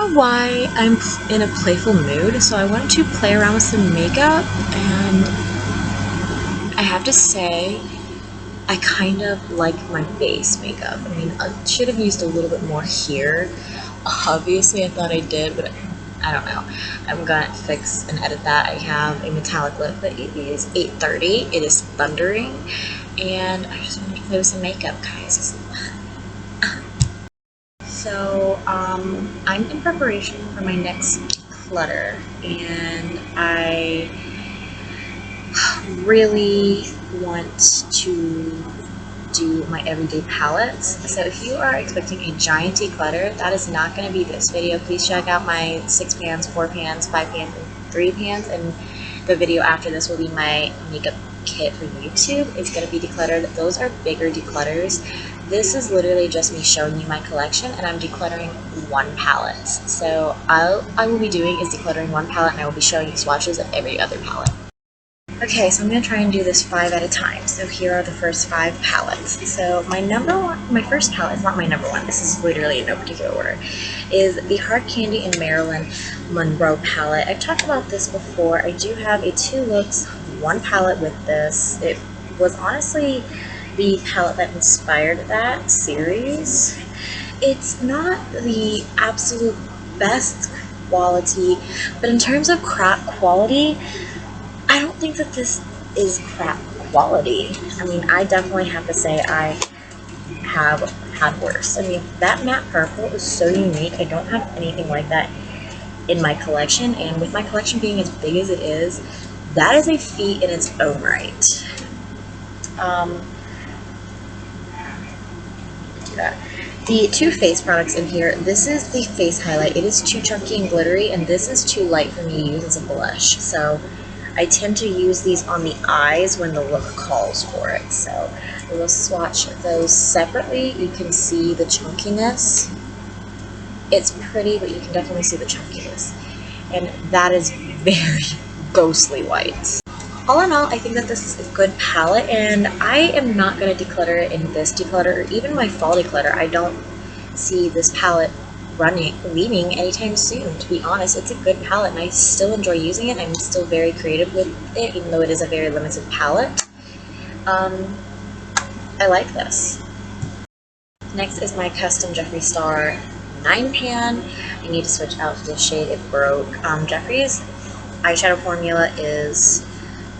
know why I'm in a playful mood, so I wanted to play around with some makeup, and I have to say, I kind of like my base makeup. I mean, I should have used a little bit more here. Obviously, I thought I did, but I don't know. I'm gonna fix and edit that. I have a metallic lip, but it is 8:30. It is thundering, and I just wanted to play with some makeup, guys. So, I'm in preparation for my next declutter, and I really want to do my everyday palettes. So if you are expecting a giant declutter, that is not going to be this video. Please check out my 6 pans, 4 pans, 5 pans, and 3 pans, and the video after this will be my makeup kit for YouTube. It's going to be decluttered. Those are bigger declutters. This is literally just me showing you my collection, and I'm decluttering 1 palette. So all I will be doing is decluttering 1 palette, and I will be showing you swatches of every other palette. Okay, so I'm going to try and do this 5 at a time. So here are the first 5 palettes. So my first palette is not my number 1. This is literally in no particular order. Is the Hard Candy and Marilyn Monroe palette. I've talked about this before. I do have a 2 looks, 1 palette with this. It was honestly the palette that inspired that series. It's not the absolute best quality, but in terms of crap quality, I don't think that this is crap quality. I mean, I definitely have to say I have had worse. I mean, that matte purple is so unique. I don't have anything like that in my collection, and with my collection being as big as it is, that is a feat in its own right. The 2 face products in here, this is the face highlight. It is too chunky and glittery, and this is too light for me to use as a blush. So I tend to use these on the eyes when the look calls for it. So we'll swatch those separately. You can see the chunkiness. It's pretty, but you can definitely see the chunkiness. And that is very ghostly white. All in all, I think that this is a good palette, and I am not going to declutter it in this declutter, or even my fall declutter. I don't see this palette leaving anytime soon, to be honest. It's a good palette, and I still enjoy using it. I'm still very creative with it, even though it is a very limited palette. I like this. Next is my custom Jeffree Star 9 pan. I need to switch out the shade, it broke. Jeffree's eyeshadow formula is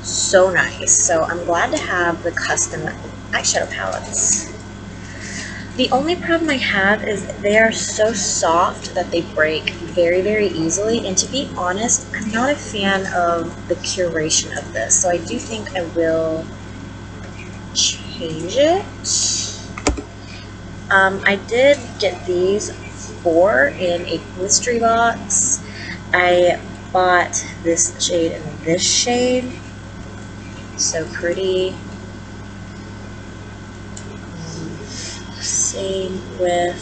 so nice, so I'm glad to have the custom eyeshadow palettes. The only problem I have is they are so soft that they break very, very easily, and to be honest, I'm not a fan of the curation of this, so I do think I will change it. I did get these 4 in a mystery box. I bought this shade and this shade. So pretty. Same with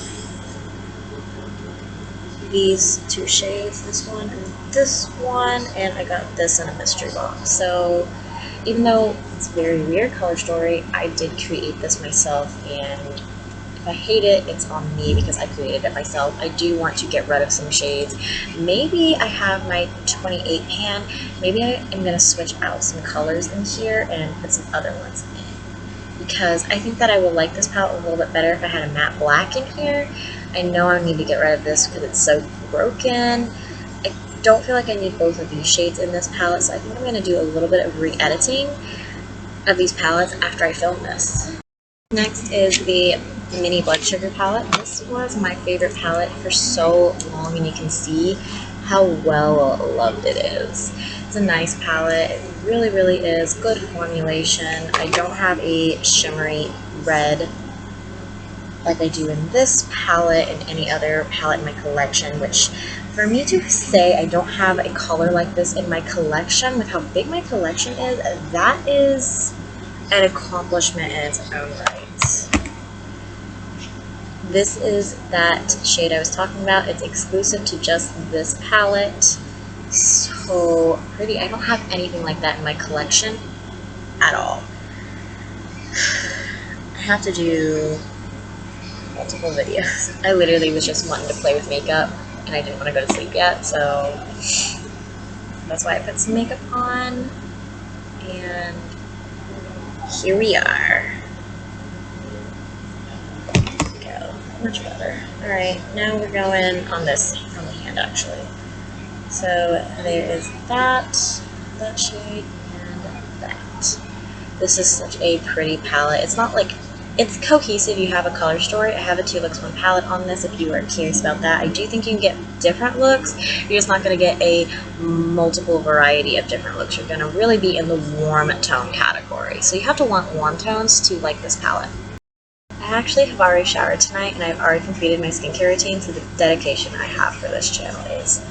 these 2 shades, this one and this one, and I got this in a mystery box. So even though it's a very weird color story, I did create this myself, and if I hate it, it's on me because I created it myself. I do want to get rid of some shades. Maybe I have my 28 pan. Maybe I am going to switch out some colors in here and put some other ones in, because I think that I will like this palette a little bit better if I had a matte black in here. I know I need to get rid of this because it's so broken. I don't feel like I need both of these shades in this palette, so I think I'm going to do a little bit of re-editing of these palettes after I film this. Next is the Mini Blood Sugar palette. This was my favorite palette for so long, and you can see how well loved it is. It's a nice palette. It really, really is. Good formulation. I don't have a shimmery red like I do in this palette and any other palette in my collection, which for me to say I don't have a color like this in my collection with how big my collection is, that is an accomplishment in its own right. This is that shade I was talking about. It's exclusive to just this palette. So pretty. I don't have anything like that in my collection at all. I have to do multiple videos. I literally was just wanting to play with makeup and I didn't want to go to sleep yet, so that's why I put some makeup on, and here we are. Go, much better. Alright, now we're going on this, on the hand actually. So there is that shade, and that. This is such a pretty palette. It's not like, it's cohesive. You have a color story. I have a 2 looks 1 palette on this if you are curious about that. I do think you can get different looks. You're just not going to get a multiple variety of different looks. You're going to really be in the warm tone category. So you have to want warm tones to like this palette. I actually have already showered tonight, and I've already completed my skincare routine, so the dedication I have for this channel is,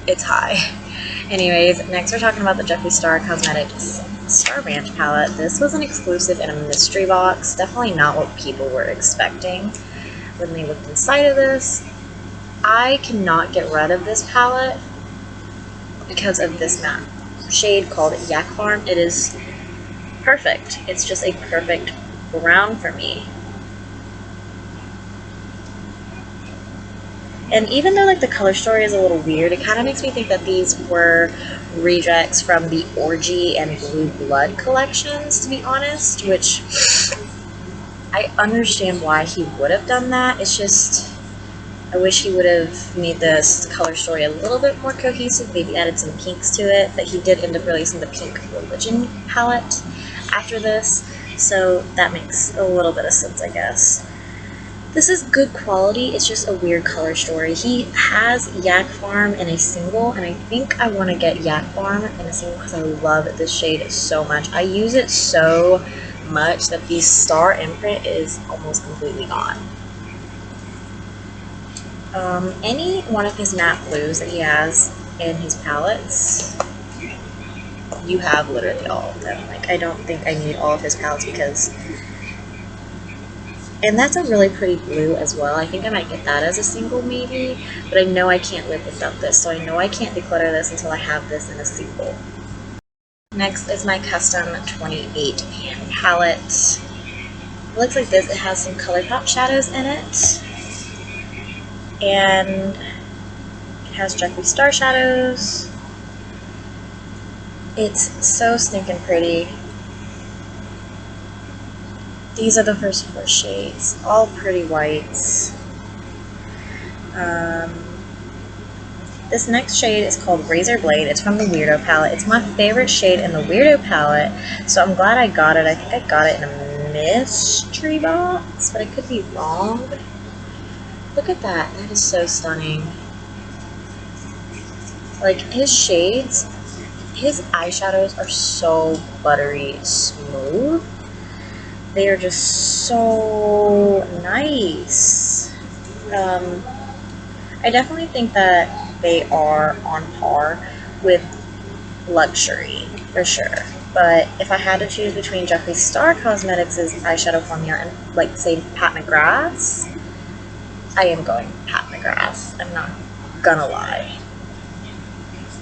it's high. Anyways, next we're talking about the Jeffree Star Cosmetics Star Ranch palette. This was an exclusive in a mystery box. Definitely not what people were expecting when they looked inside of this. I cannot get rid of this palette because of this matte shade called Yak Farm. It is perfect. It's just a perfect brown for me. And even though like the color story is a little weird, it kind of makes me think that these were rejects from the Orgy and Blue Blood collections, to be honest, which I understand why he would have done that. It's just, I wish he would have made this color story a little bit more cohesive, maybe added some pinks to it, but he did end up releasing the Pink Religion palette after this, so that makes a little bit of sense, I guess. This is good quality, it's just a weird color story. He has Yak Farm in a single, and I think I want to get Yak Farm in a single because I love this shade so much. I use it so much that the star imprint is almost completely gone. Any one of his matte blues that he has in his palettes, you have literally all of them. Like, I don't think I need all of his palettes because... And that's a really pretty blue as well. I think I might get that as a single maybe, but I know I can't live without this, so I know I can't declutter this until I have this in a single. Next is my custom 28 pan palette. It looks like this. It has some Colourpop shadows in it, and it has Jeffree Star shadows. It's so stinking pretty. These are the first 4 shades, all pretty whites. This next shade is called Razor Blade. It's from the Weirdo palette. It's my favorite shade in the Weirdo palette, so I'm glad I got it. I think I got it in a mystery box, but I could be wrong. Look at that. That is so stunning. Like, his shades, his eyeshadows are so buttery smooth. They are just so nice. I definitely think that they are on par with luxury, for sure. But if I had to choose between Jeffree Star Cosmetics' eyeshadow formula and, like, say, Pat McGrath's, I am going Pat McGrath. I'm not gonna lie.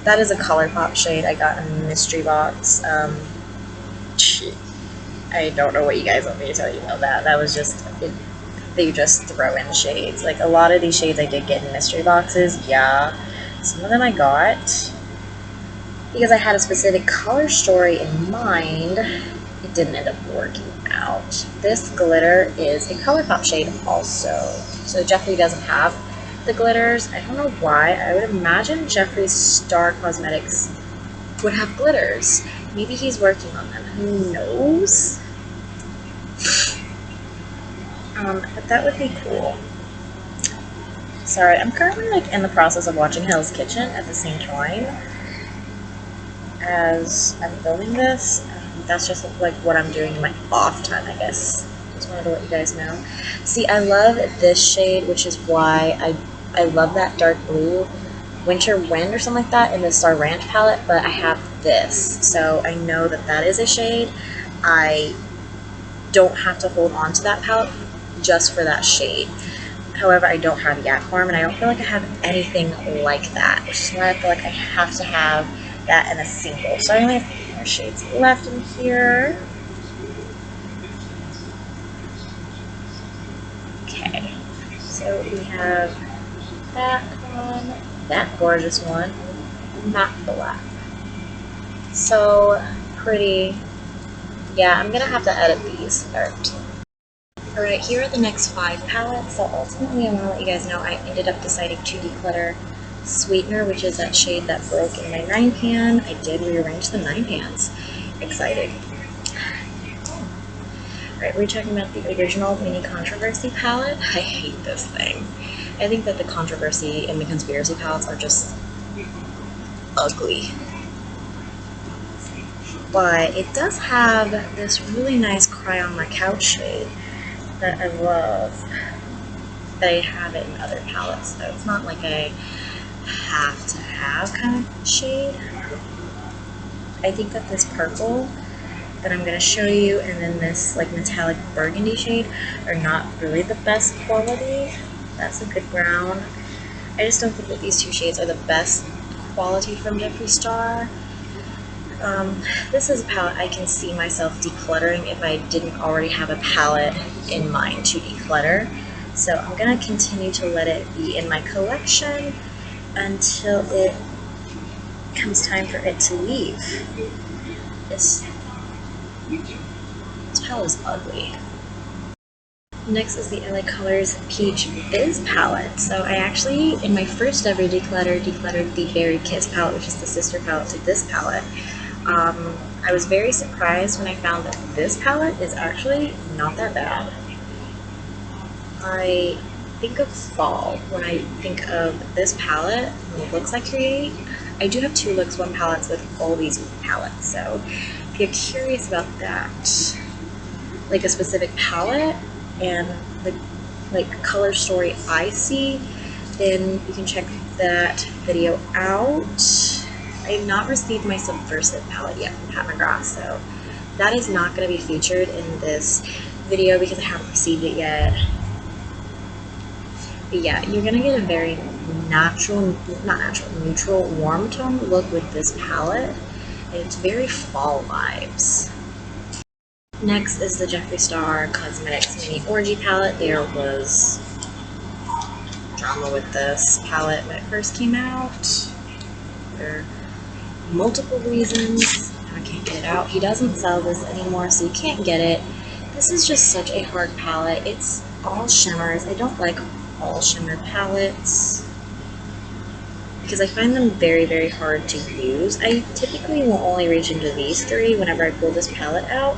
That is a Colourpop shade I got in a mystery box. I don't know what you guys want me to tell you about that. That was just, they just throw in shades. Like, a lot of these shades I did get in mystery boxes, yeah. Some of them I got because I had a specific color story in mind. It didn't end up working out. This glitter is a Colourpop shade also. So Jeffree doesn't have the glitters. I don't know why. I would imagine Jeffree Star Cosmetics would have glitters. Maybe he's working on them. Who knows? But that would be cool. Sorry, I'm currently like in the process of watching Hell's Kitchen at the same time as I'm filming this. That's just like what I'm doing in my off time, I guess. Just wanted to let you guys know. See, I love this shade, which is why I love that dark blue Winter Wind or something like that in the Star Ranch palette, but I have this, so I know that that is a shade. I don't have to hold on to that palette just for that shade. However, I don't have Yak Farm, and I don't feel like I have anything like that, which is why I feel like I have to have that in a single. So I only have 3 more shades left in here. Okay, so we have that gorgeous one, matte black. So pretty. Yeah, I'm gonna have to edit these. Alright, here are the next 5 palettes. So ultimately, I want to let you guys know I ended up deciding to declutter Sweetener, which is that shade that broke in my 9 pan. I did rearrange the 9 pans. Excited. Alright, we're talking about the original Mini Controversy palette. I hate this thing. I think that the Controversy and the Conspiracy palettes are just ugly. But it does have this really nice Cry on My Couch shade that I love, that I have it in other palettes, so it's not like a have to have kind of shade. I think that this purple that I'm going to show you and then this like metallic burgundy shade are not really the best quality. That's a good brown. I just don't think that these two shades are the best quality from Jeffree Star. This is a palette I can see myself decluttering if I didn't already have a palette in mind to declutter. So I'm going to continue to let it be in my collection until it comes time for it to leave. This palette is ugly. Next is the LA Colors Peach Fizz palette. So I actually, in my first ever declutter, decluttered the Berry Kiss palette, which is the sister palette to this palette. I was very surprised when I found that this palette is actually not that bad. I think of fall when I think of this palette and the looks I create. I do have 2 Looks One palettes with all these palettes, so if you're curious about that, like a specific palette and the like color story I see, then you can check that video out. I have not received my Subversive palette yet from McGrath, so that is not going to be featured in this video because I haven't received it yet. But yeah, you're going to get a very neutral, warm tone look with this palette, and it's very fall vibes. Next is the Jeffree Star Cosmetics Mini Orgy palette. There was drama with this palette when it first came out. There multiple reasons. I can't get it out. He doesn't sell this anymore, so you can't get it. This is just such a hard palette. It's all shimmers. I don't like all shimmer palettes because I find them very, very hard to use. I typically will only reach into these 3 whenever I pull this palette out,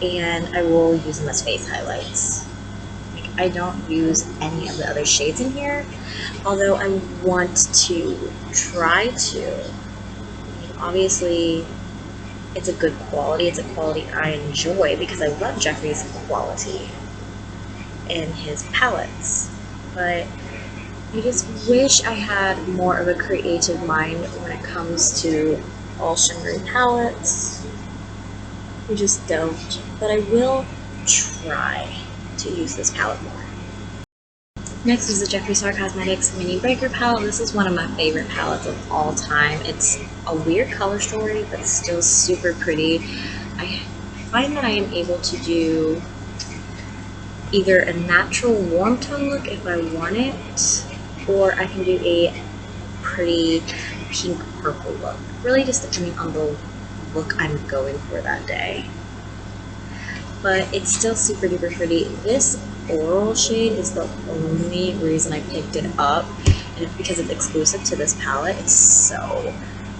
and I will use them as face highlights. Like, I don't use any of the other shades in here, although I want to try to. Obviously, it's a good quality. It's a quality I enjoy because I love Jeffree's quality in his palettes. But I just wish I had more of a creative mind when it comes to all shimmery palettes. I just don't. But I will try to use this palette more. Next is the Jeffree Star Cosmetics Mini Breaker palette. This is one of my favorite palettes of all time. It's a weird color story, but still super pretty. I find that I am able to do either a natural warm tone look if I want it, or I can do a pretty pink purple look. Really just depending on the look I'm going for that day. But it's still super duper pretty. This Oral shade is the only reason I picked it up, and it's because it's exclusive to this palette. It's so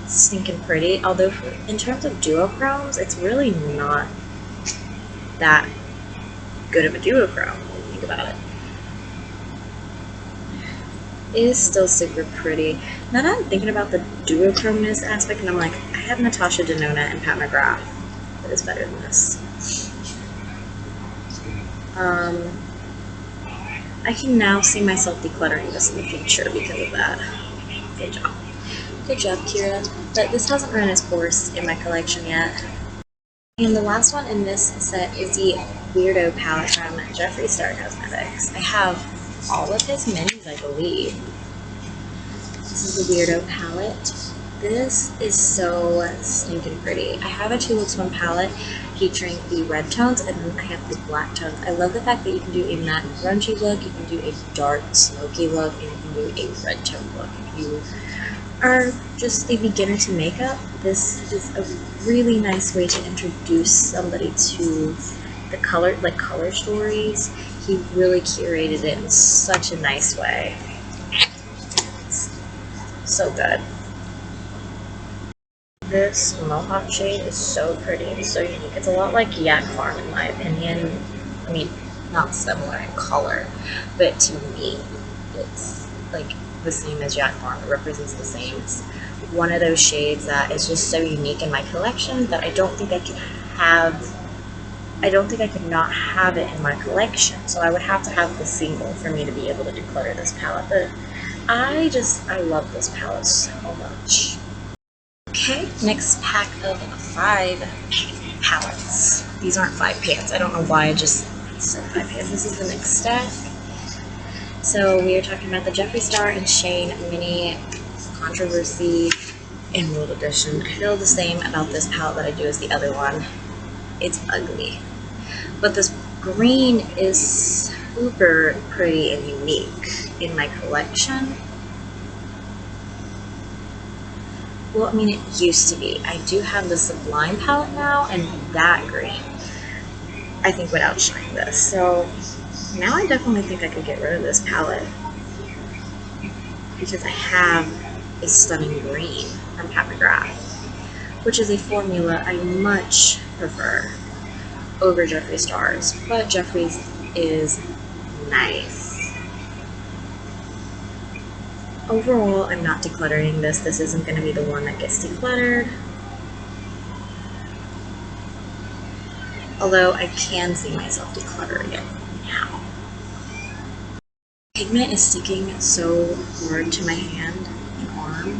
stinking pretty. Although in terms of duochromes, it's really not that good of a duochrome when you think about it. It is still super pretty. Now that I'm thinking about the duochromeness aspect, and I'm like, I have Natasha, Denona, and Pat McGrath that is better than this. I can now see myself decluttering this in the future because of that. Good job. Good job, Kira. But this hasn't run its course in my collection yet. And the last one in this set is the Weirdo palette from Jeffree Star Cosmetics. I have all of his minis, I believe. This is the Weirdo palette. This is so stinking pretty. I have a 2 looks 1 palette featuring the red tones, and then I have the black tones. I love the fact that you can do a matte grungy look, you can do a dark smoky look, and you can do a red tone look. If you are just a beginner to makeup, this is a really nice way to introduce somebody to the color stories. He really curated it in such a nice way. It's so good. This mohawk shade is so pretty and so unique. It's a lot like Yak Farm in my opinion. I mean, not similar in color, but to me, it's like the same as Yak Farm. It represents the same. It's one of those shades that is just so unique in my collection that I don't think I could not have it in my collection. So I would have to have the single for me to be able to declutter this palette. But I love this palette so much. Okay, next pack of 5 palettes. These aren't 5 pans. I don't know why I just said 5 pans. This is the next stack. So we are talking about the Jeffree Star and Shane Mini Controversy Emerald Edition. I feel the same about this palette that I do as the other one. It's ugly. But this green is super pretty and unique in my collection. Well, I mean, it used to be. I do have the Sublime palette now, and that green, I think, would outshine this. So now I definitely think I could get rid of this palette because I have a stunning green from McGrath, which is a formula I much prefer over Jeffree Star's, but Jeffree's is nice. Overall, I'm not decluttering this. This isn't going to be the one that gets decluttered. Although I can see myself decluttering it now. Pigment is sticking so hard to my hand and arm.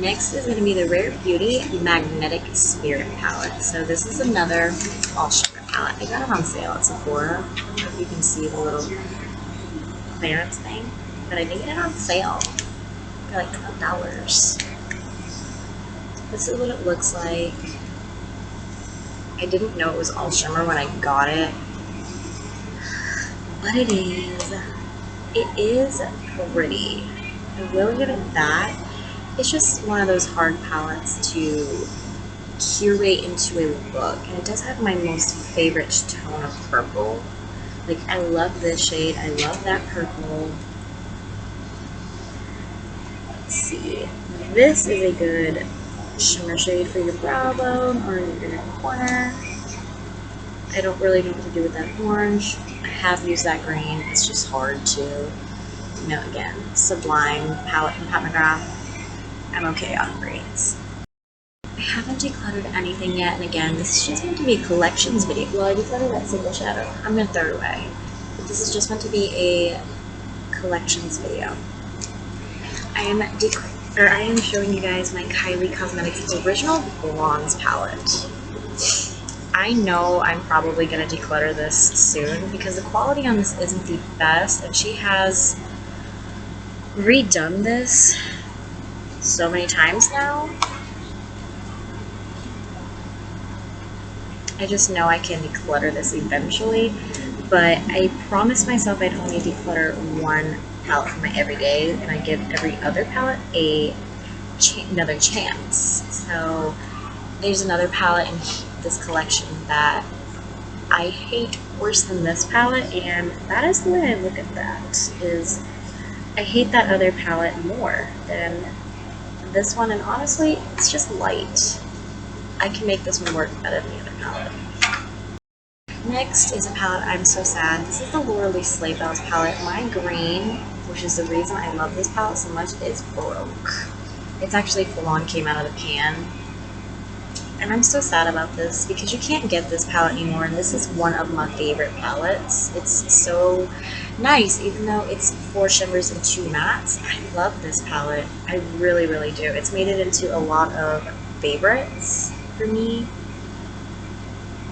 Next is going to be the Rare Beauty Magnetic Spirit palette. So this is another all shimmer palette. I got it on sale at Sephora. I don't know if you can see the little clearance thing, but I did get it on sale for like $12. This is what it looks like. I didn't know it was all shimmer when I got it, but it is. It is pretty. I will give it that. It's just one of those hard palettes to curate into a look, and it does have my most favorite tone of purple. Like, I love this shade, I love that purple. Let's see. This is a good shimmer shade for your brow bone or your inner corner. I don't really know what to do with that orange. I have used that green. It's just hard to, you know, again, Sublime palette from McGrath. I'm okay on greens. I haven't decluttered anything yet, and again, this is just meant to be a collections video. Well, I decluttered that single shadow. I'm gonna throw it away. But this is just meant to be a collections video. I am showing you guys my Kylie Cosmetics original bronze palette. I know I'm probably gonna declutter this soon because the quality on this isn't the best, and she has redone this so many times now. I just know I can declutter this eventually, but I promised myself I'd only declutter one palette for my everyday, and I give every other palette another chance. So there's another palette in this collection that I hate worse than this palette, and that is the way I look at that, is I hate that other palette more than this one, and honestly, it's just light. I can make this one work better than the other palette. Next is a palette I'm so sad. This is the Laura Sleigh Bells palette. My green, which is the reason I love this palette so much, is broke. It's actually full on came out of the pan. And I'm so sad about this because you can't get this palette anymore, and this is one of my favorite palettes. It's so nice, even though it's 4 shimmers and 2 mattes. I love this palette. I really, really do. It's made it into a lot of favorites for me.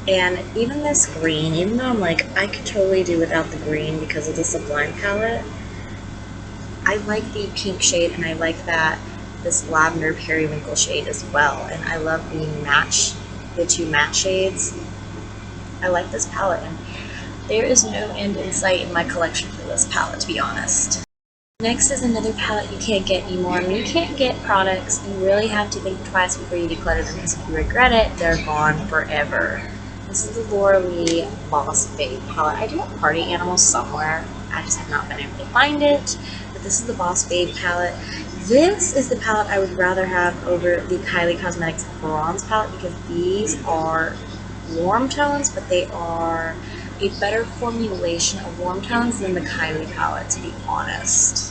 And even this green, even though I'm like, I could totally do without the green because of the Sublime palette, I like the pink shade, and I like this lavender periwinkle shade as well. And I love the two matte shades. I like this palette, and there is no end in sight in my collection for this palette, to be honest. Next is another palette you can't get anymore. When you can't get products, you really have to think twice before you declutter them, because if you regret it, they're gone forever. This is the Laura Lee Boss Babe palette. I do have Party Animals somewhere. I just have not been able to find it. But this is the Boss Babe palette. This is the palette I would rather have over the Kylie Cosmetics Bronze palette, because these are warm tones, but they are a better formulation of warm tones than the Kylie palette, to be honest.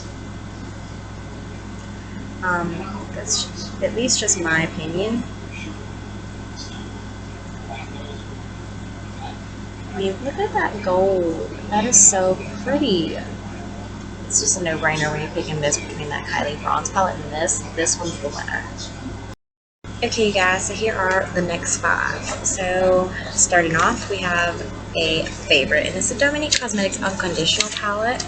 That's at least just my opinion. I mean, look at that gold. That is so pretty. It's just a no-brainer when you're picking this between that Kylie Bronze palette and this. This one's the winner. Okay guys, so here are the next 5. So starting off, we have a favorite, and it's the Dominique Cosmetics Unconditional palette.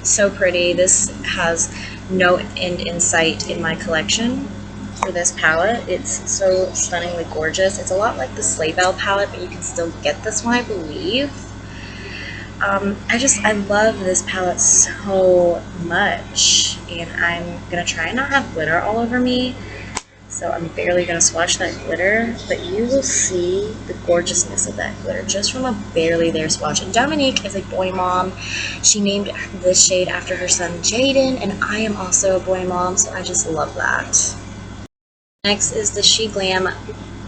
So pretty. This has no end in sight in my collection for this palette. It's so stunningly gorgeous. It's a lot like the Sleigh palette, but you can still get this one, I believe. I love this palette so much, and I'm gonna try and not have glitter all over me. So I'm barely going to swatch that glitter, but you will see the gorgeousness of that glitter just from a barely there swatch. And Dominique is a boy mom. She named this shade after her son Jaden, and I am also a boy mom, so I just love that. Next is the She Glam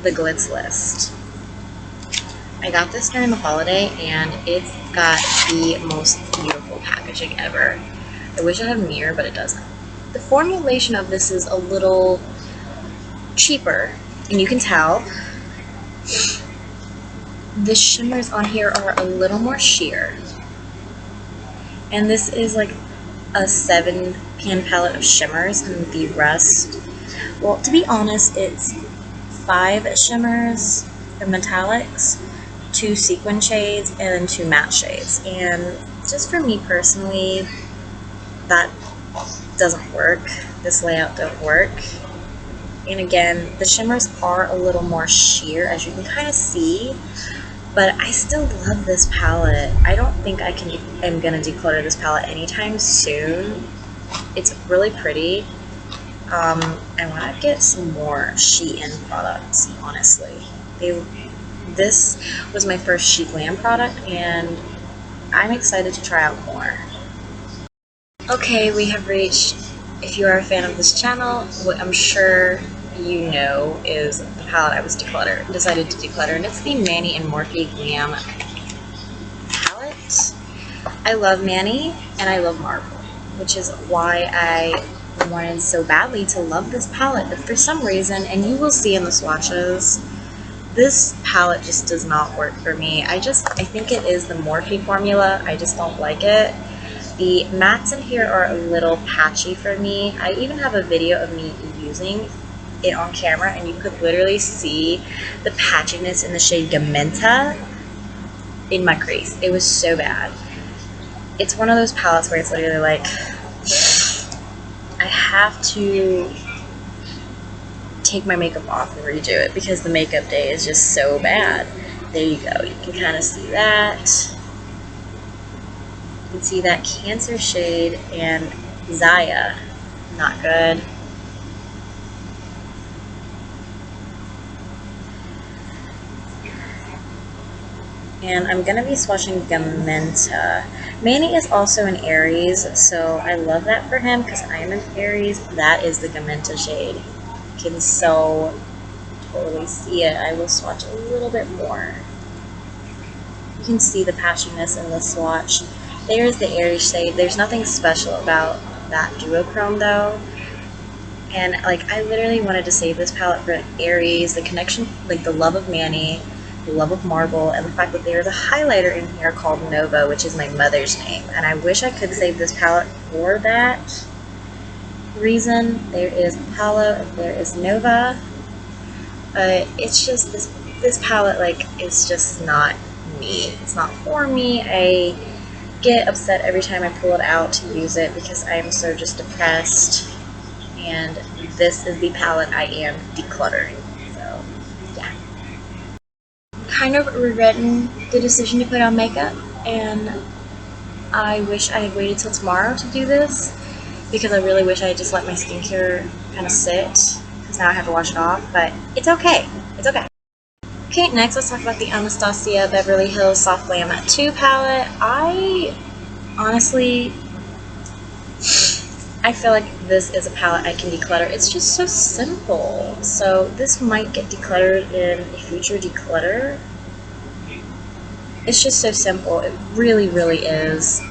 The Glitz List. I got this during the holiday, and it's got the most beautiful packaging ever. I wish it had a mirror, but it doesn't. The formulation of this is a little cheaper, and you can tell the shimmers on here are a little more sheer, and this is like a 7-pan palette of shimmers, and the rest, well, to be honest, it's 5 shimmers and metallics, 2 sequin shades, and then 2 matte shades. And just for me personally, that doesn't work. This layout don't work. And again, the shimmers are a little more sheer, as you can kind of see, but I still love this palette. I don't think I'm gonna declutter this palette anytime soon. It's really pretty. I want to get some more Shein products, honestly. This was my first She Glam product, and I'm excited to try out more. Okay, we have reached, if you are a fan of this channel, what I'm sure you know is the palette I decided to declutter, and it's the Manni and Morphy Glam palette. I love Manni and I love Marble, which is why I wanted so badly to love this palette, but for some reason, and you will see in the swatches, this palette just does not work for me. I think it is the Morphy formula. I just don't like it. The mattes in here are a little patchy for me. I even have a video of me using it on camera, and you could literally see the patchiness in the shade Gamenta in my crease. It was so bad. It's one of those palettes where it's literally like, I have to take my makeup off and redo it because the makeup day is just so bad. There you go. You can kind of see that. You can see that Cancer shade and Zaya. Not good. And I'm going to be swatching Gamenta. Manni is also an Aries, so I love that for him because I am an Aries. That is the Gamenta shade. You can so totally see it. I will swatch a little bit more. You can see the patchiness in the swatch. There's the Aries shade. There's nothing special about that duochrome though. And like, I literally wanted to save this palette for Aries, the connection, like the love of Manni, the love of Marble, and the fact that there's a highlighter in here called Nova, which is my mother's name. And I wish I could save this palette for that reason. There is Apollo and there is Nova. It's just this palette, like, it's just not me. It's not for me. I get upset every time I pull it out to use it because I am so just depressed, and this is the palette I am decluttering. So yeah, kind of regretting the decision to put on makeup, and I wish I had waited till tomorrow to do this because I really wish I had just let my skincare kind of sit, because now I have to wash it off, but it's okay. It's okay. Okay, next let's talk about the Anastasia Beverly Hills Soft Glam 2 palette. I honestly, I feel like this is a palette I can declutter. It's just so simple. So this might get decluttered in a future declutter. It's just so simple. It really, really is.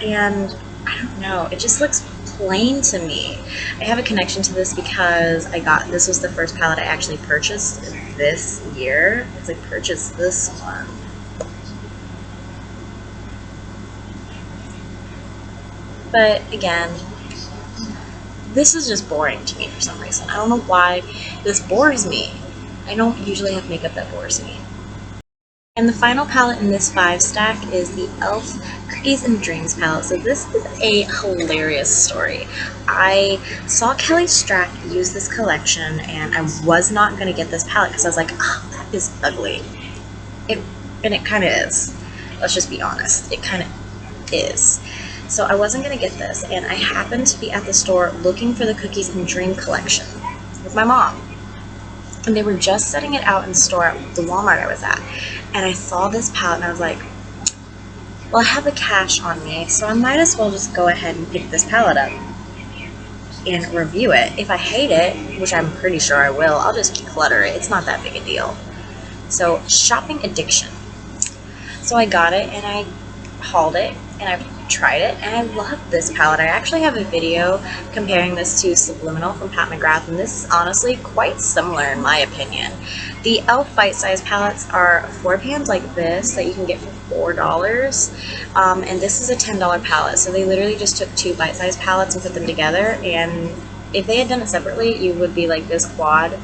And I don't know, it just looks plain to me. I have a connection to this because this was the first palette I actually purchased this year. I purchased this one. But again, this is just boring to me for some reason. I don't know why this bores me. I don't usually have makeup that bores me. And the final palette in this 5 stack is the e.l.f. Cookies and Dreams palette. So this is a hilarious story. I saw Kelly Strack use this collection, and I was not going to get this palette because I was like, oh, that is ugly. And it kind of is. Let's just be honest. It kind of is. So I wasn't going to get this, and I happened to be at the store looking for the Cookies and Dream collection with my mom. And they were just setting it out in the store at the Walmart I was at. And I saw this palette and I was like, well, I have the cash on me, so I might as well just go ahead and pick this palette up and review it. If I hate it, which I'm pretty sure I will, I'll just declutter it. It's not that big a deal. So, shopping addiction. So I got it and I hauled it and I tried it, and I love this palette. I actually have a video comparing this to Subliminal from Pat McGrath, and this is honestly quite similar in my opinion. The e.l.f. bite-sized palettes are 4 pans like this that you can get for $4, and this is a $10 palette. So they literally just took 2 bite-sized palettes and put them together, and if they had done it separately, you would be like, this quad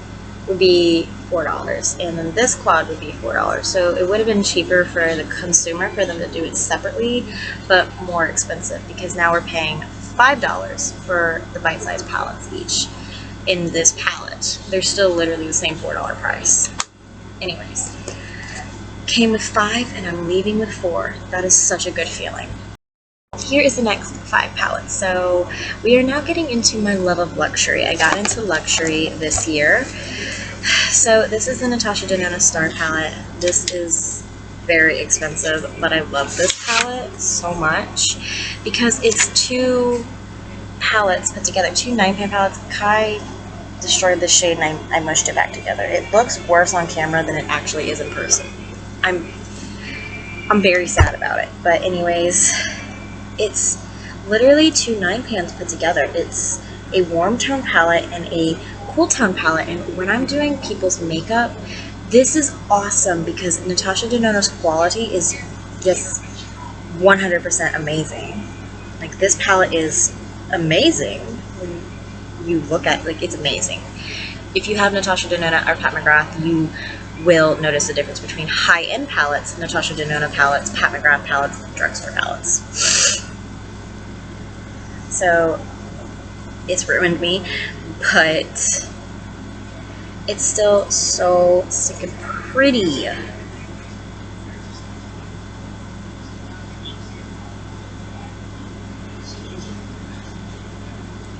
would be $4, and then this quad would be $4. So it would have been cheaper for the consumer for them to do it separately, but more expensive because now we're paying $5 for the bite-sized palettes each in this palette. They're still literally the same $4 price. Anyways, came with 5 and I'm leaving with 4. That is such a good feeling. Here is the next 5 palettes. So we are now getting into my love of luxury. I got into luxury this year. So this is the Natasha Denona Star Palette. This is very expensive, but I love this palette so much because it's 2 palettes put together, 2 9-pan palettes. Kai destroyed the shade and I mushed it back together. It looks worse on camera than it actually is in person. I'm very sad about it, but anyways, it's literally 2 9-pans put together. It's a warm tone palette and a cool tone palette, and when I'm doing people's makeup, this is awesome because Natasha Denona's quality is just 100% amazing. Like, this palette is amazing when you look at it, like, it's amazing. If you have Natasha Denona or Pat McGrath, you will notice the difference between high-end palettes, Natasha Denona palettes, Pat McGrath palettes, drugstore palettes. So it's ruined me, but it's still so stinking pretty.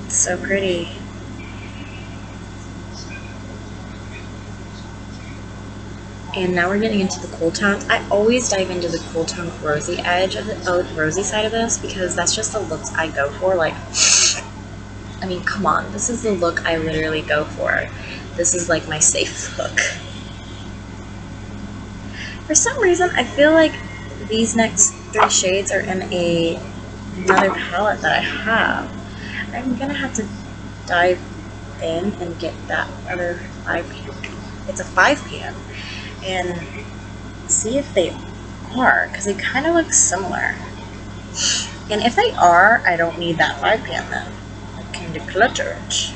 It's so pretty. And now we're getting into the cool tones. I always dive into the cool tone rosy edge of the rosy side of this because that's just the looks I go for. Like, I mean, come on, this is the look I literally go for. This is like my safe look. For some reason, I feel like these next 3 shades are in another palette that I have. I'm gonna have to dive in and get that other 5-pan. It's a 5-pan. And see if they are, because they kind of look similar. And if they are, I don't need that 5-pan then. I can declutter it.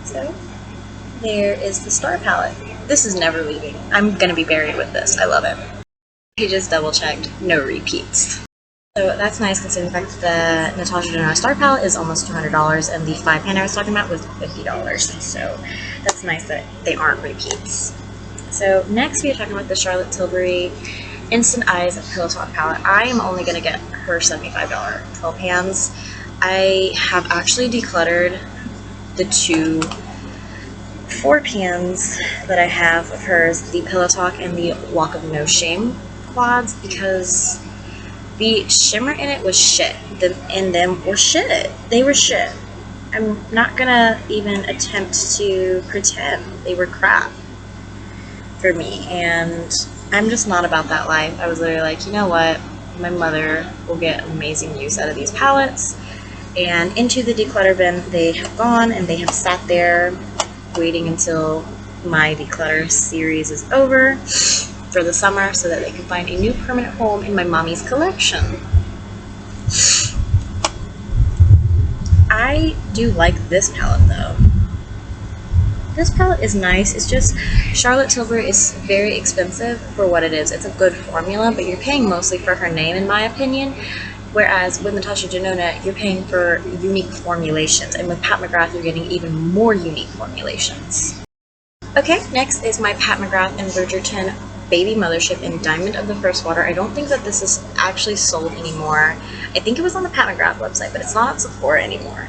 So, there is the Star palette. This is never leaving. I'm gonna be buried with this. I love it. I just double checked, no repeats. So that's nice considering the fact that the Natasha Denona Star palette is almost $200 and the 5-pan I was talking about was $50. So that's nice that they aren't repeats. So next we are talking about the Charlotte Tilbury Instant Eyes Pillow Talk palette. I am only going to get her $75 12 pans. I have actually decluttered the 2 4 pans that I have of hers, the Pillow Talk and the Walk of No Shame quads, because the shimmer in it was shit. Them were shit. They were shit. I'm not gonna even attempt to pretend they were crap for me, and I'm just not about that life. I was literally like, you know what? My mother will get amazing use out of these palettes, and into the declutter bin they have gone, and they have sat there waiting until my declutter series is over for the summer so that they can find a new permanent home in my mommy's collection. I do like this palette though. This palette is nice. It's just Charlotte Tilbury is very expensive for what it is. It's a good formula, but you're paying mostly for her name in my opinion. Whereas with Natasha Denona, you're paying for unique formulations, and with Pat McGrath, you're getting even more unique formulations. Okay, next is my Pat McGrath and Bridgerton Baby Mothership in Diamond of the First Water. I don't think that this is actually sold anymore. I think it was on the Pat McGrath website, but it's not on Sephora anymore.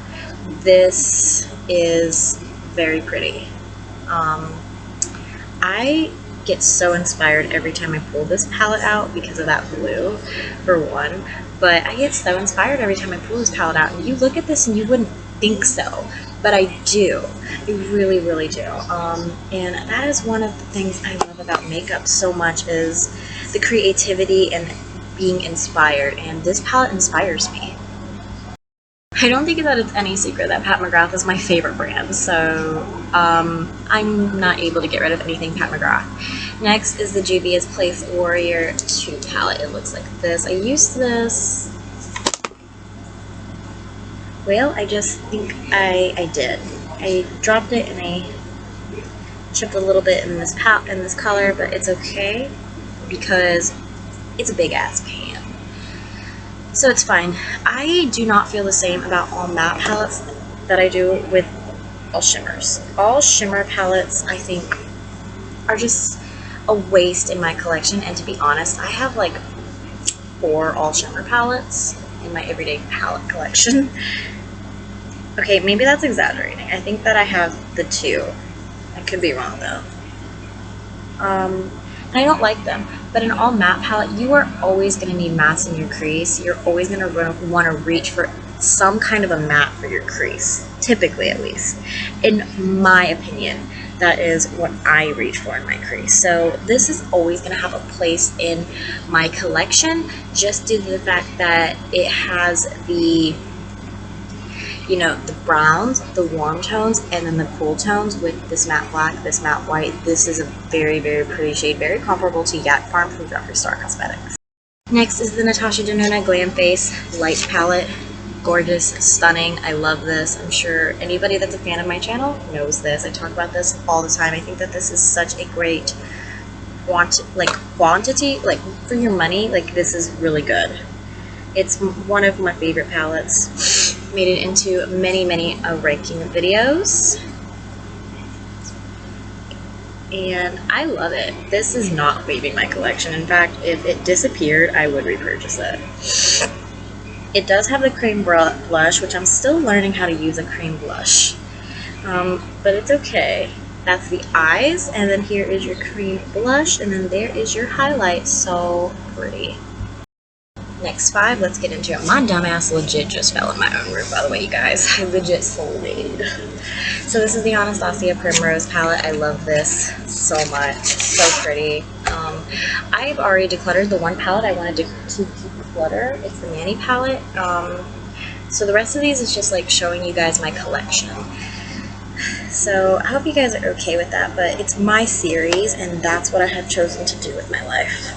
This is very pretty. I get so inspired every time I pull this palette out because of that blue, for one. But I get so inspired every time I pull this palette out. And you look at this and you wouldn't think so, but I do. I really, really do. And that is one of the things I love about makeup so much, is the creativity and being inspired. And this palette inspires me. I don't think that it's any secret that Pat McGrath is my favorite brand, so I'm not able to get rid of anything Pat McGrath. Next is the Juvia's Place Warrior 2 palette. It looks like this. I used this, well, I just think I did. I dropped it and I chipped a little bit in this color, but it's okay because it's a big ass pan. So it's fine. I do not feel the same about all matte palettes that I do with all shimmers. All shimmer palettes, I think, are just a waste in my collection. And to be honest, I have like 4 all shimmer palettes in my everyday palette collection. Okay, maybe that's exaggerating. I think that I have the 2. I could be wrong though. And I don't like them. But an all matte palette, you are always going to need mattes in your crease. You're always going to want to reach for some kind of a matte for your crease, typically at least. In my opinion, that is what I reach for in my crease. So this is always going to have a place in my collection, just due to the fact that it has the, you know, the browns, the warm tones, and then the cool tones with this matte black, this matte white. This is a very, very pretty shade, very comparable to Yak Farm from Jeffree Star Cosmetics. Next is the Natasha Denona Glam Face Light Palette. Gorgeous, stunning. I love this. I'm sure anybody that's a fan of my channel knows this. I talk about this all the time. I think that this is such a great quantity, like for your money. Like, this is really good. It's one of my favorite palettes. Made it into many ranking videos, and I love it. This is not leaving my collection. In fact, if it disappeared, I would repurchase it. It does have the cream blush, which I'm still learning how to use a cream blush, but it's okay. That's the eyes, and then here is your cream blush, and then there is your highlight. So pretty. Next 5, let's get into it. My dumbass legit just fell in my own room, by the way, you guys. I legit slayed. So this is the Anastasia Primrose palette. I love this so much. So pretty. I've already decluttered the one palette I wanted to declutter. It's the Manni palette. So the rest of these is just like showing you guys my collection. So I hope you guys are okay with that, but it's my series, and that's what I have chosen to do with my life.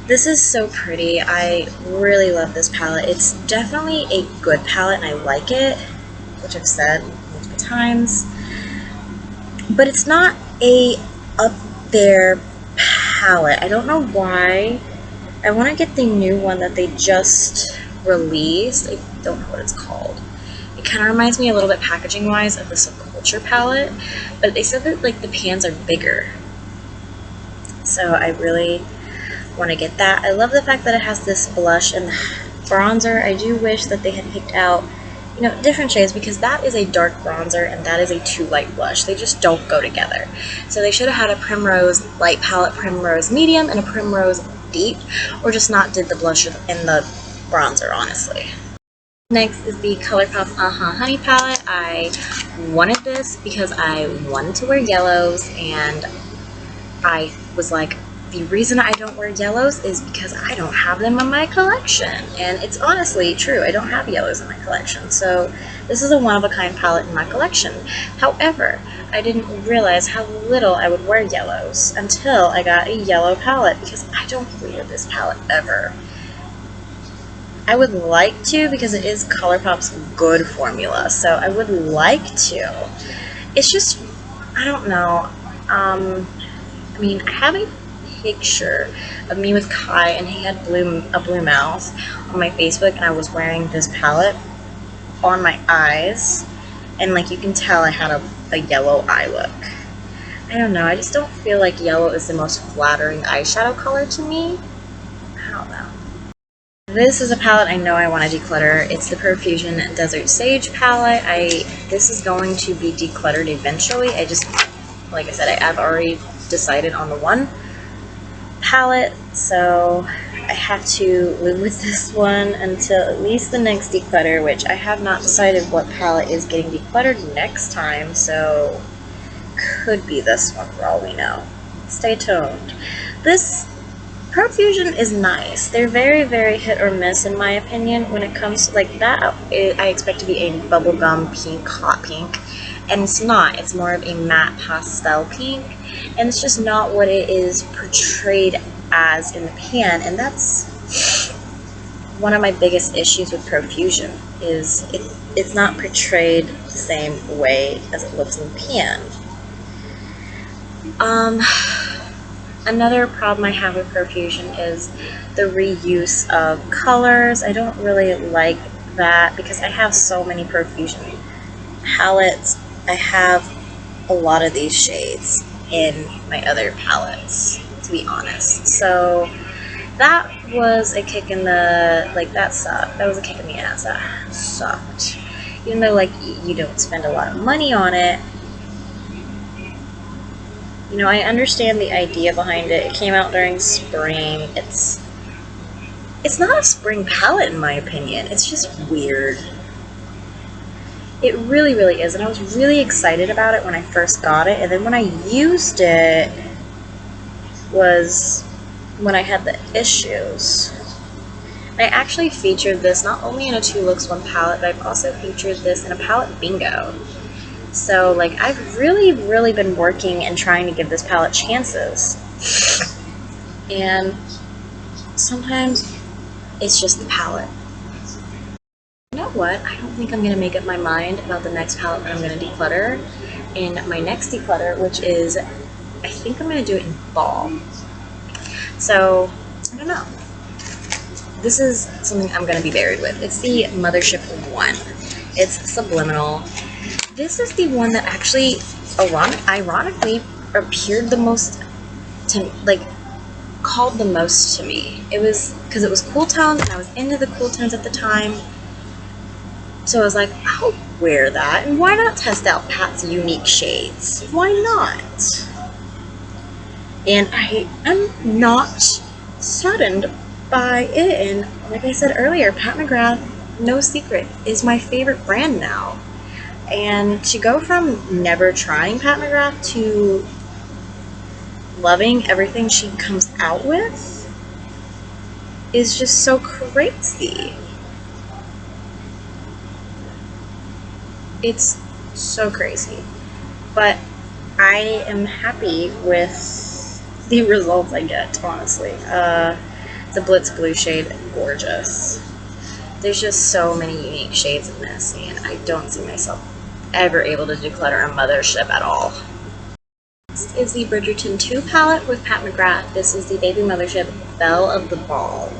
This is so pretty. I really love this palette. It's definitely a good palette and I like it, which I've said multiple times. but it's not a up there palette. I don't know why. I want to get the new one that they just released. I don't know what it's called. It kind of reminds me a little bit packaging wise of the Subculture palette, but they said that like the pans are bigger, so I really want to get that. I love the fact that it has this blush and bronzer. I do wish that they had picked out, you know, different shades, because that is a dark bronzer and that is a too light blush. They just don't go together. So they should have had a Primrose light palette, Primrose medium, and a Primrose deep, or just not did the blush and the bronzer, honestly. Next is the Colourpop UhHuh Honey palette. I wanted this because I wanted to wear yellows, and I was like, the reason I don't wear yellows is because I don't have them in my collection. And it's honestly true, I don't have yellows in my collection. So this is a one-of-a-kind palette in my collection. However, I didn't realize how little I would wear yellows until I got a yellow palette, because I don't wear this palette ever. I would like to, because it is Colourpop's good formula, so I would like to. It's just, I don't know. I mean, I have a picture of me with Kai, and he had a blue mouth on my Facebook, and I was wearing this palette on my eyes, and like you can tell I had a yellow eye look. I don't know, I just don't feel like yellow is the most flattering eyeshadow color to me. I don't know. This is a palette I know I want to declutter. It's the Perfusion Desert Sage palette. This is going to be decluttered eventually. I just, like I said, I've already decided on the one palette, so I have to live with this one until at least the next declutter, which I have not decided what palette is getting decluttered next time, so could be this one for all we know. Stay tuned. This Perfusion is nice. They're very, very hit or miss in my opinion when it comes to like that. I expect to be a bubblegum pink, hot pink, and it's not. It's more of a matte pastel pink, and it's just not what it is portrayed as in the pan, and that's one of my biggest issues with Perfusion, is it's not portrayed the same way as it looks in the pan. Another problem I have with Perfusion is the reuse of colors. I don't really like that because I have so many Perfusion palettes. I have a lot of these shades in my other palettes, to be honest. So that was a kick in the, like, that sucked. That was a kick in the ass. That sucked. Even though, like, you don't spend a lot of money on it, you know, I understand the idea behind it. It came out during spring. It's not a spring palette in my opinion. It's just weird. It really, really is. And I was really excited about it when I first got it. And then when I used it was when I had the issues. I actually featured this not only in a 2 Looks 1 palette, but I've also featured this in a palette bingo. So, like, I've really, really been working and trying to give this palette chances. And sometimes it's just the palette. You know what? I don't think I'm going to make up my mind about the next palette that I'm going to declutter. In my next declutter, which is, I think I'm going to do it in fall. So, I don't know. This is something I'm going to be buried with. It's the Mothership 1. It's Subliminal. This is the one that actually, ironically, appeared the most, called the most to me. It was, because it was cool tones, and I was into the cool tones at the time. So I was like, I'll wear that, and why not test out Pat's unique shades? Why not? And I am not saddened by it, and like I said earlier, Pat McGrath, no secret, is my favorite brand now. And to go from never trying Pat McGrath to loving everything she comes out with is just so crazy. It's so crazy. But I am happy with the results I get, honestly. The Blitz Blue shade, gorgeous. There's just so many unique shades in this, and I don't see myself ever able to declutter a Mothership at all. next is the Bridgerton 2 palette with Pat McGrath. This is the Baby Mothership Belle of the Ball.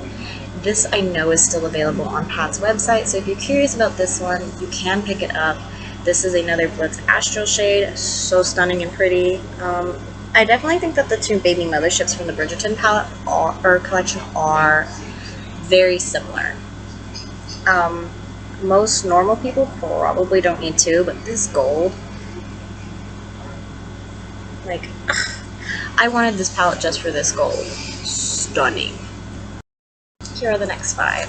This I know is still available on Pat's website, so if you're curious about this one, you can pick it up. This is another Blitz Astral shade, so stunning and pretty. I definitely think that the two Baby Motherships from the Bridgerton palette or collection are very similar. Most normal people probably don't need to, but this gold, like, I wanted this palette just for this gold. Stunning. Here are the next 5.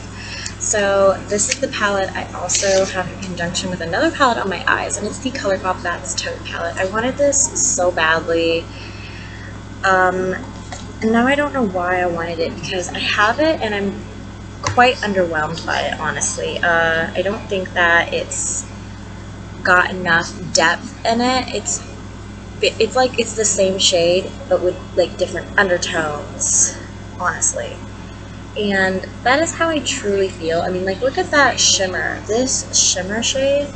So this is the palette I also have in conjunction with another palette on my eyes, and it's the Colourpop That's Taupe palette. I wanted this so badly, and now I don't know why I wanted it, because I have it and I'm quite underwhelmed by it, honestly. I don't think that it's got enough depth in it. It's like it's the same shade but with like different undertones, honestly. And that is how I truly feel. I mean, like, look at that shimmer. This shimmer shade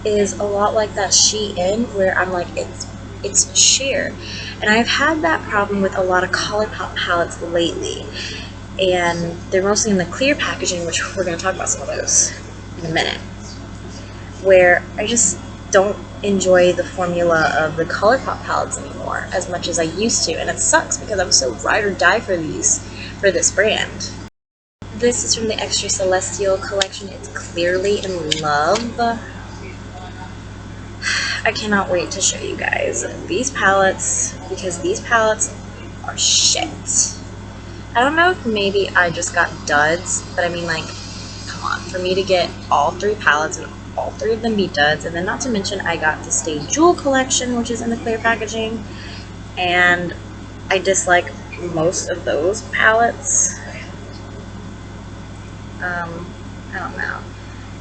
is a lot like that Shein, where I'm like, it's sheer. And I've had that problem with a lot of Colourpop palettes lately, and they're mostly in the clear packaging, which we're going to talk about some of those in a minute, where I just don't enjoy the formula of the Colourpop palettes anymore as much as I used to, and it sucks because I'm so ride or die for this brand. This is from the Extra Celestial collection. It's clearly in love. I cannot wait to show you guys these palettes, because these palettes are shit. I don't know if maybe I just got duds, but I mean, like, come on, for me to get all 3 palettes and all 3 of them be duds, and then not to mention I got the Stay Jewel collection, which is in the clear packaging, and I dislike most of those palettes. I don't know.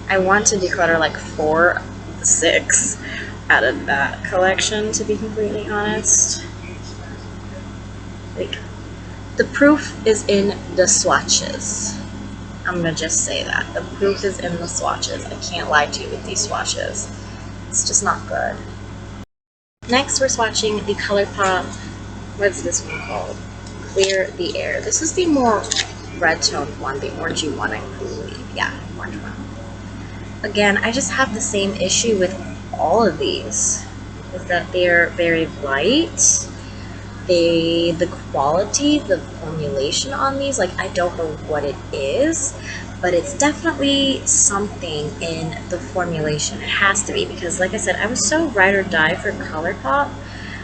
I want to declutter like 4 of the 6 out of that collection, to be completely honest. Like, the proof is in the swatches. I'm gonna just say that. The proof is in the swatches. I can't lie to you with these swatches. It's just not good. Next, we're swatching the Colourpop, what's this one called? Clear the Air. This is the more red toned one, the orangey one, I believe. Yeah, orange one. Again, I just have the same issue with all of these, is that they're very light. The quality, the formulation on these, like, I don't know what it is, but it's definitely something in the formulation. It has to be, because like I said, I was so ride or die for Colourpop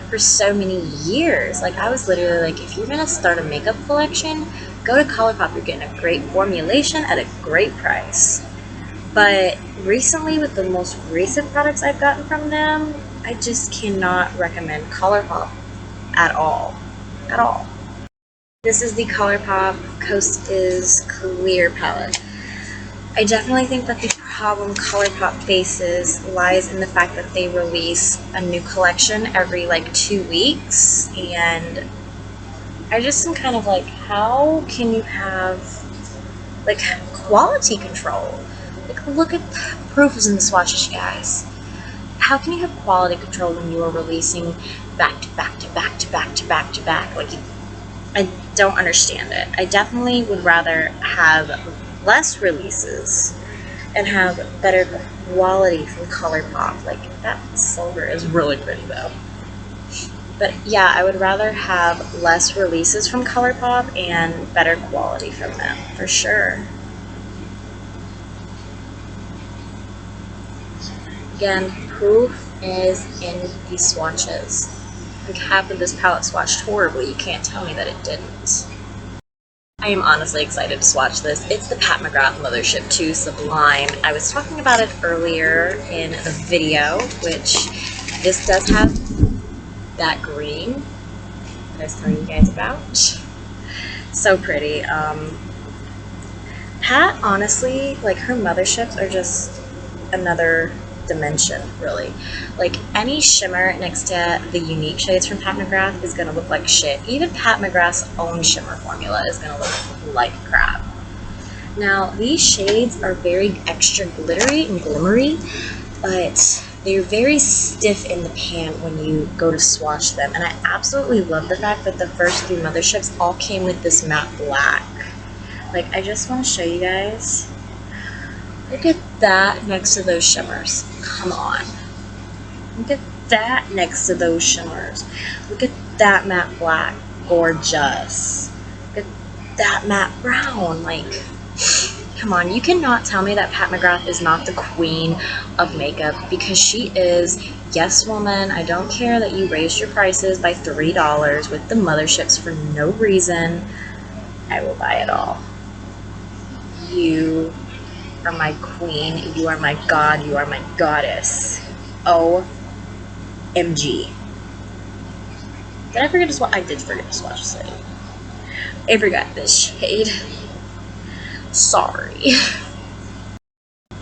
for so many years. Like, I was literally like, if you're gonna start a makeup collection, go to Colourpop. You're getting a great formulation at a great price. But recently, with the most recent products I've gotten from them, I just cannot recommend Colourpop at all. At all. This is the Colourpop Coast is Clear palette. I definitely think that the problem Colourpop faces lies in the fact that they release a new collection every like 2 weeks, and I just am kind of like, how can you have like quality control? Like, look at proof is in the swatches, guys. How can you have quality control when you are releasing back to back to back to back to back to back? Like, I don't understand it. I definitely would rather have less releases and have better quality from Colourpop. Like, that silver is really pretty though. But yeah, I would rather have less releases from Colourpop and better quality from them, for sure. Again, proof is in the swatches. Like, half of this palette swatched horribly. You can't tell me that it didn't. I am honestly excited to swatch this. It's the Pat McGrath Mothership 2 Sublime. I was talking about it earlier in the video, which this does have that green that I was telling you guys about. So pretty. Pat, honestly, like, her motherships are just another dimension, really. Like, any shimmer next to the unique shades from Pat McGrath is gonna look like shit. Even Pat McGrath's own shimmer formula is gonna look like crap. Now, these shades are very extra glittery and glimmery, but they're very stiff in the pan when you go to swatch them. And I absolutely love the fact that the first 3 Motherships all came with this matte black. Like, I just want to show you guys. Look at that next to those shimmers. Come on. Look at that next to those shimmers. Look at that matte black. Gorgeous. Look at that matte brown. Like, come on. You cannot tell me that Pat McGrath is not the queen of makeup, because she is. Yes, woman, I don't care that you raised your prices by $3 with the Motherships for no reason. I will buy it all. You are my queen. You are my god. You are my goddess. OMG. Did I forget to swatch? I did forget to swatch this shade. I forgot this shade. Sorry.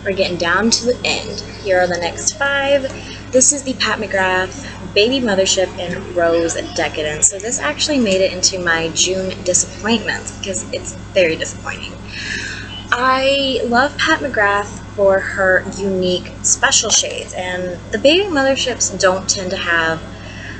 We're getting down to the end. Here are the next 5. This is the Pat McGrath Baby Mothership in Rose Decadence. So this actually made it into my June disappointments because it's very disappointing. I love Pat McGrath for her unique special shades, and the Baby Motherships don't tend to have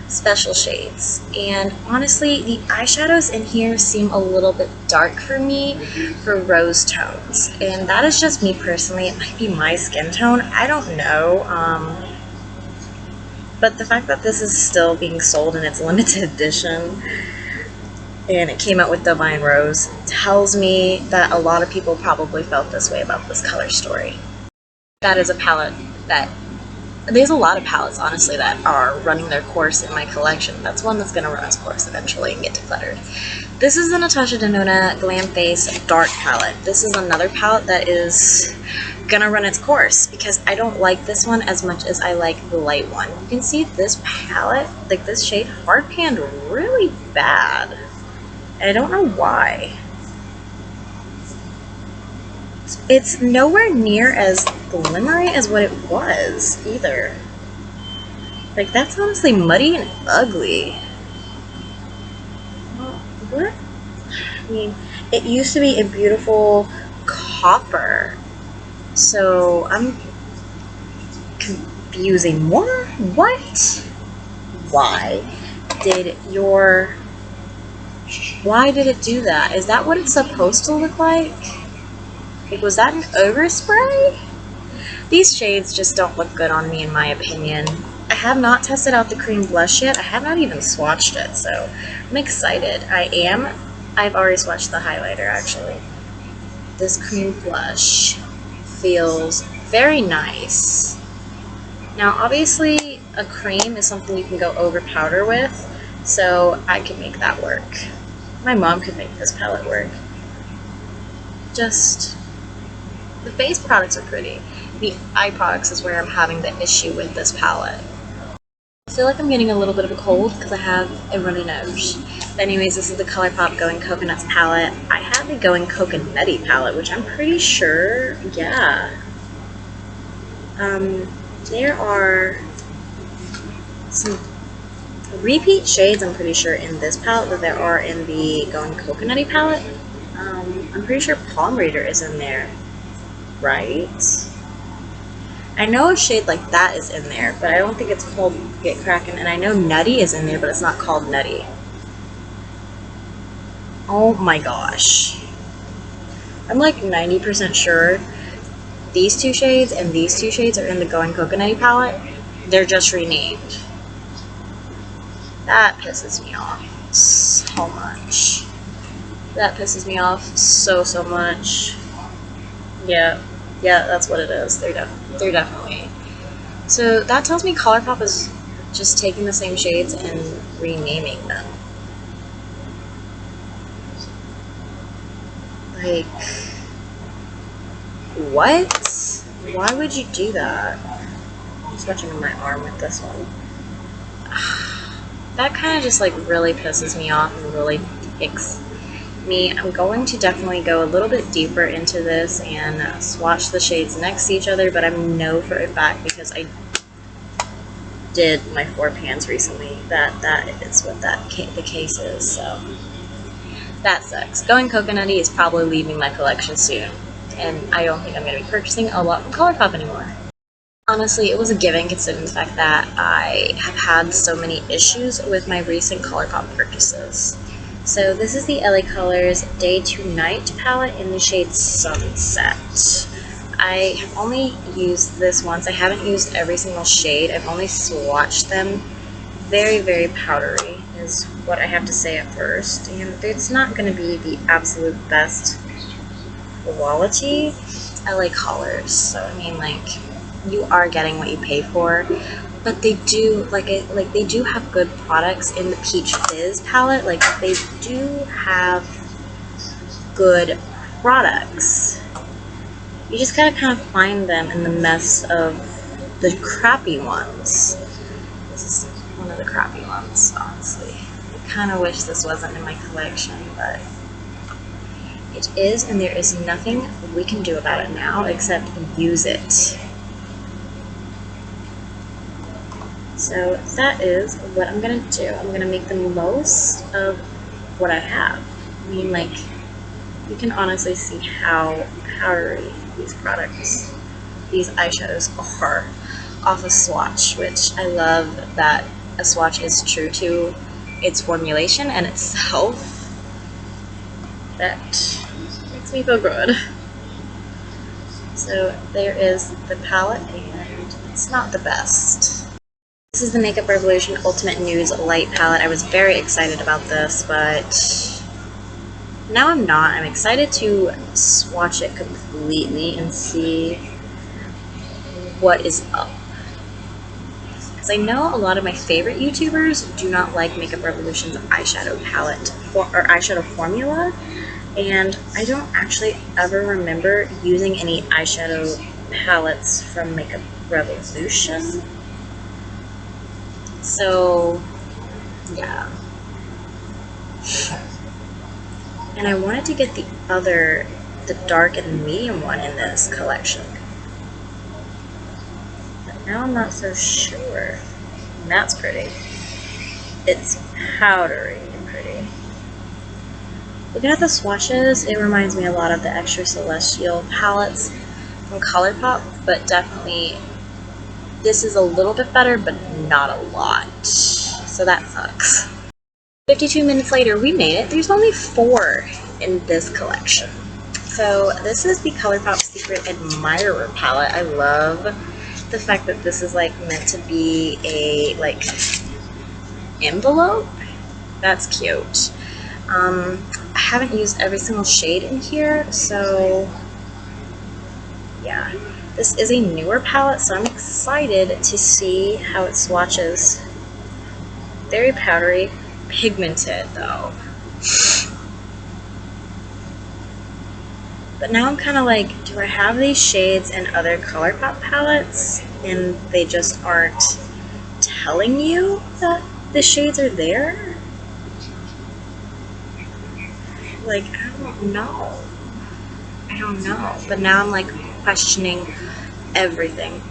special shades. And honestly, the eyeshadows in here seem a little bit dark for me for rose tones, and that is just me personally. It might be my skin tone, I don't know. But the fact that this is still being sold in its limited edition and it came out with Divine Rose tells me that a lot of people probably felt this way about this color story. That is a palette that, there's a lot of palettes honestly that are running their course in my collection. That's one that's going to run its course eventually and get decluttered. This is the Natasha Denona Glam Face Dark palette. This is another palette that is going to run its course because I don't like this one as much as I like the light one. You can see this palette, like this shade, hard panned really bad. And I don't know why. It's nowhere near as glimmery as what it was, either. Like, that's honestly muddy and ugly. What? I mean, it used to be a beautiful copper. So, I'm confusing more? What? Why did it do that? Is that what it's supposed to look like? Like, was that an overspray? These shades just don't look good on me in my opinion. I have not tested out the cream blush yet. I have not even swatched it, so I'm excited. I've already swatched the highlighter actually. This cream blush feels very nice. Now obviously a cream is something you can go over powder with, so I can make that work. My mom could make this palette work. Just, the face products are pretty. The eye products is where I'm having the issue with this palette. I feel like I'm getting a little bit of a cold because I have a runny nose. But anyways, this is the Colourpop Going Coconuts palette. I have the Going Coconutty palette, which I'm pretty sure, yeah. There are some repeat shades, I'm pretty sure, in this palette that there are in the Going Coconutty palette. I'm pretty sure Palm Reader is in there, right? I know a shade like that is in there, but I don't think it's called Get Crackin', and I know Nutty is in there, but it's not called Nutty. Oh my gosh. I'm like 90% sure these 2 shades and these 2 shades are in the Going Coconutty palette. They're just renamed. That pisses me off so much. That pisses me off so much. Yeah, that's what it is. They're definitely. So that tells me Colourpop is just taking the same shades and renaming them. Like, what? Why would you do that? I'm scratching my arm with this one. That kind of just like really pisses me off and really ticks me. I'm going to definitely go a little bit deeper into this and swatch the shades next to each other, but I know for a fact, because I did my 4 pans recently, that is what the case is, so that sucks. Going Coconutty is probably leaving my collection soon, and I don't think I'm going to be purchasing a lot from Colourpop anymore. Honestly, it was a given considering the fact that I have had so many issues with my recent Colourpop purchases. So this is the LA Colors Day to Night palette in the shade Sunset. I have only used this once. I haven't used every single shade. I've only swatched them. Very, very powdery is what I have to say at first. And it's not going to be the absolute best quality. LA Colors. So, I mean, like, you are getting what you pay for. But they do, they do have good products in the Peach Fizz palette. Like, they do have good products. You just gotta kind of find them in the mess of the crappy ones. This is one of the crappy ones, honestly. I kind of wish this wasn't in my collection, but it is, and there is nothing we can do about it now except use it. So that is what I'm gonna do. I'm gonna make the most of what I have. I mean, like, you can honestly see how powdery these products, these eyeshadows are off a swatch, which I love that a swatch is true to its formulation and itself. That makes me feel good. So there is the palette, and it's not the best. This is the Makeup Revolution Ultimate Nudes Light Palette. I was very excited about this, but now I'm not. I'm excited to swatch it completely and see what is up. Because I know a lot of my favorite YouTubers do not like Makeup Revolution's eyeshadow palette or eyeshadow formula, and I don't actually ever remember using any eyeshadow palettes from Makeup Revolution. So, yeah. And I wanted to get the dark and medium one in this collection. But now I'm not so sure. And that's pretty. It's powdery and pretty. Looking at the swatches, it reminds me a lot of the Extra Celestial palettes from Colourpop, but definitely this is a little bit better, but not a lot. So that sucks. 52 minutes later, we made it. There's only 4 in this collection. So this is the Colourpop Secret Admirer palette. I love the fact that this is like meant to be a like envelope. That's cute. I haven't used every single shade in here, so yeah. This is a newer palette, so I'm excited to see how it swatches. Very powdery. Pigmented though. But now I'm kind of like, do I have these shades in other Colourpop palettes and they just aren't telling you that the shades are there? Like, I don't know. I don't know. But now I'm like questioning everything.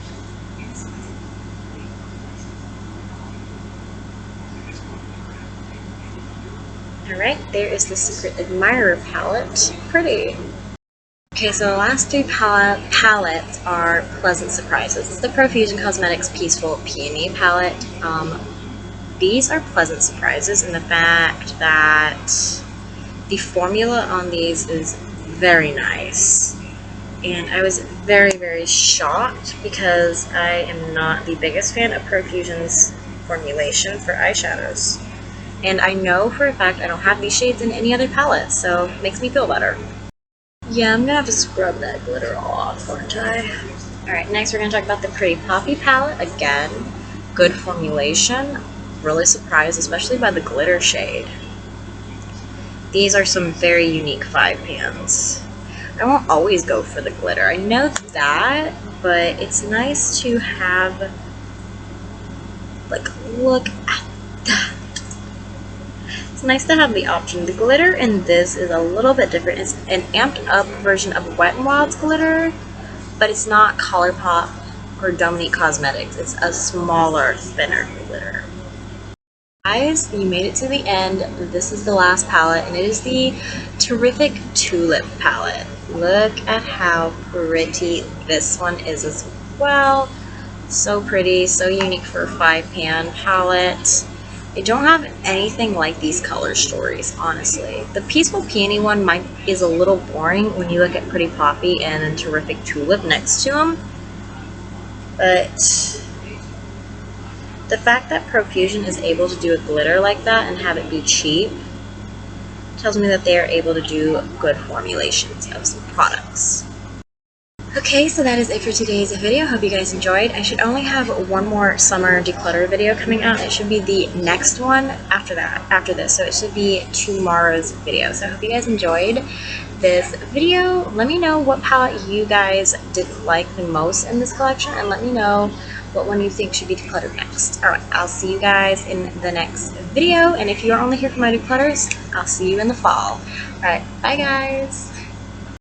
Alright, there is the Secret Admirer palette. Pretty. Okay, so the last 3 palettes are pleasant surprises. It's the Perfusion Cosmetics Peaceful Peony palette. These are pleasant surprises in the fact that the formula on these is very nice. And I was very, very shocked because I am not the biggest fan of Perfusion's formulation for eyeshadows. And I know for a fact I don't have these shades in any other palette, so it makes me feel better. Yeah, I'm gonna have to scrub that glitter off, aren't I? Alright, next we're gonna talk about the Pretty Poppy palette. Again, good formulation. Really surprised, especially by the glitter shade. These are some very unique 5 pans. I won't always go for the glitter. I know that, but it's nice to have, like, look at that. It's nice to have the option. The glitter in this is a little bit different. It's an amped up version of Wet n Wild's glitter, but it's not Colourpop or Dominique Cosmetics. It's a smaller, thinner glitter. Guys, you made it to the end. This is the last palette, and it is the terrific Tulip palette. Look at how pretty this one is as well. So pretty, so unique for a 5-pan palette. I don't have anything like these color stories, honestly. The Peaceful Peony one is a little boring when you look at Pretty Poppy and then Terrific Tulip next to them. But the fact that Perfusion is able to do a glitter like that and have it be cheap tells me that they are able to do good formulations of some products. Okay, so that is it for today's video. Hope you guys enjoyed. I should only have one more summer declutter video coming out. It should be the next one after this. So it should be tomorrow's video. So I hope you guys enjoyed this video. Let me know what palette you guys dislike the most in this collection, and let me know what one you think should be decluttered next. Alright, I'll see you guys in the next video, and if you're only here for my declutters, I'll see you in the fall. Alright, bye guys!